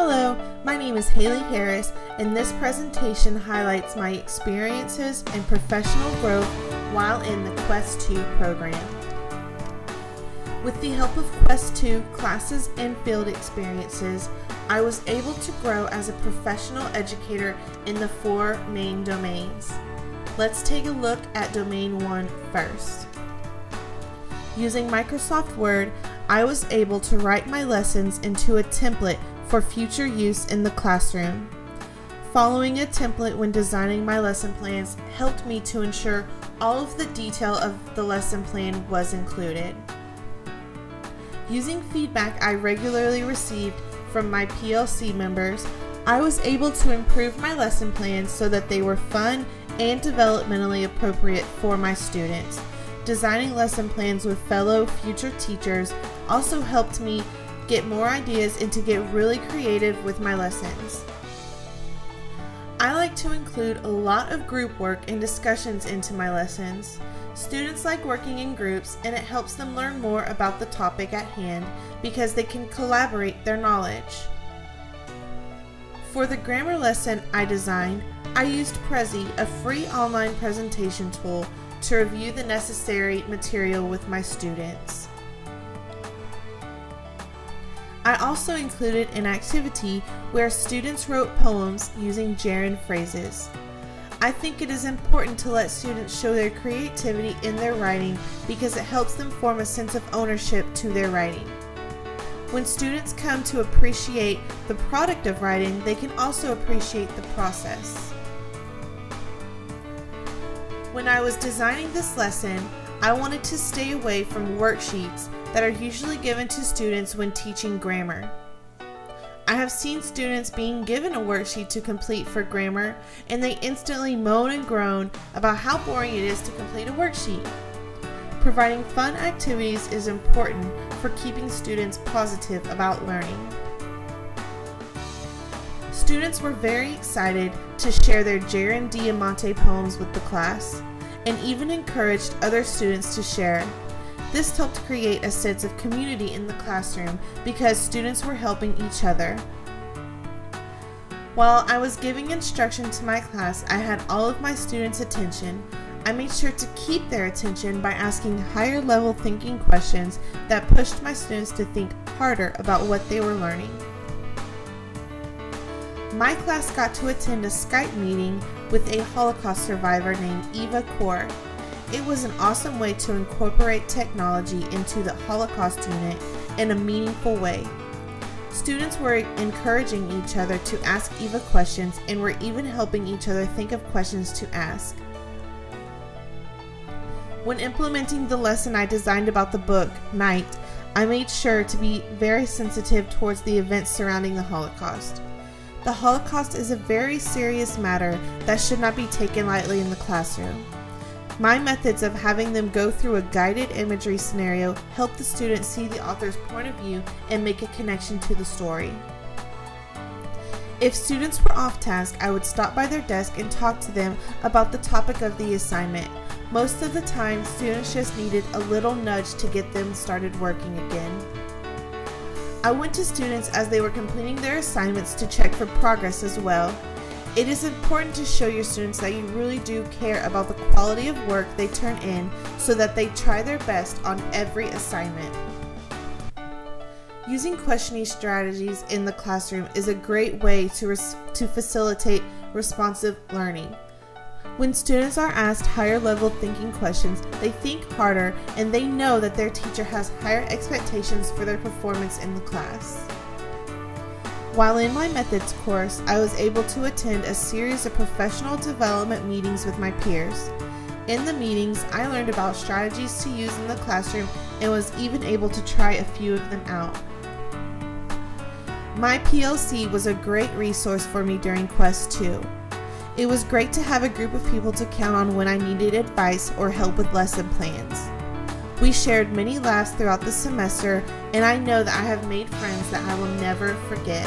Hello, my name is Haley Harris, and this presentation highlights my experiences and professional growth while in the Quest 2 program. With the help of Quest 2 classes and field experiences, I was able to grow as a professional educator in the 4 main domains. Let's take a look at Domain 1 first. Using Microsoft Word, I was able to write my lessons into a template for future use in the classroom. Following a template when designing my lesson plans helped me to ensure all of the detail of the lesson plan was included. Using feedback I regularly received from my PLC members, I was able to improve my lesson plans so that they were fun and developmentally appropriate for my students. Designing lesson plans with fellow future teachers also helped me get more ideas and to get really creative with my lessons. I like to include a lot of group work and discussions into my lessons. Students like working in groups, and it helps them learn more about the topic at hand because they can collaborate their knowledge. For the grammar lesson I designed, I used Prezi, a free online presentation tool, to review the necessary material with my students. I also included an activity where students wrote poems using gerund phrases. I think it is important to let students show their creativity in their writing because it helps them form a sense of ownership to their writing. When students come to appreciate the product of writing, they can also appreciate the process. When I was designing this lesson, I wanted to stay away from worksheets that are usually given to students when teaching grammar. I have seen students being given a worksheet to complete for grammar, and they instantly moan and groan about how boring it is to complete a worksheet. Providing fun activities is important for keeping students positive about learning. Students were very excited to share their Gerund Diamante poems with the class, and even encouraged other students to share. This helped create a sense of community in the classroom because students were helping each other. While I was giving instruction to my class, I had all of my students' attention. I made sure to keep their attention by asking higher level thinking questions that pushed my students to think harder about what they were learning. My class got to attend a Skype meeting with a Holocaust survivor named Eva Kaur. It was an awesome way to incorporate technology into the Holocaust unit in a meaningful way. Students were encouraging each other to ask Eva questions and were even helping each other think of questions to ask. When implementing the lesson I designed about the book, Night, I made sure to be very sensitive towards the events surrounding the Holocaust. The Holocaust is a very serious matter that should not be taken lightly in the classroom. My methods of having them go through a guided imagery scenario help the students see the author's point of view and make a connection to the story. If students were off task, I would stop by their desk and talk to them about the topic of the assignment. Most of the time, students just needed a little nudge to get them started working again. I went to students as they were completing their assignments to check for progress as well. It is important to show your students that you really do care about the quality of work they turn in so that they try their best on every assignment. Using questioning strategies in the classroom is a great way to facilitate responsive learning. When students are asked higher level thinking questions, they think harder and they know that their teacher has higher expectations for their performance in the class. While in my methods course, I was able to attend a series of professional development meetings with my peers. In the meetings, I learned about strategies to use in the classroom and was even able to try a few of them out. My PLC was a great resource for me during Quest 2. It was great to have a group of people to count on when I needed advice or help with lesson plans. We shared many laughs throughout the semester, and I know that I have made friends that I will never forget.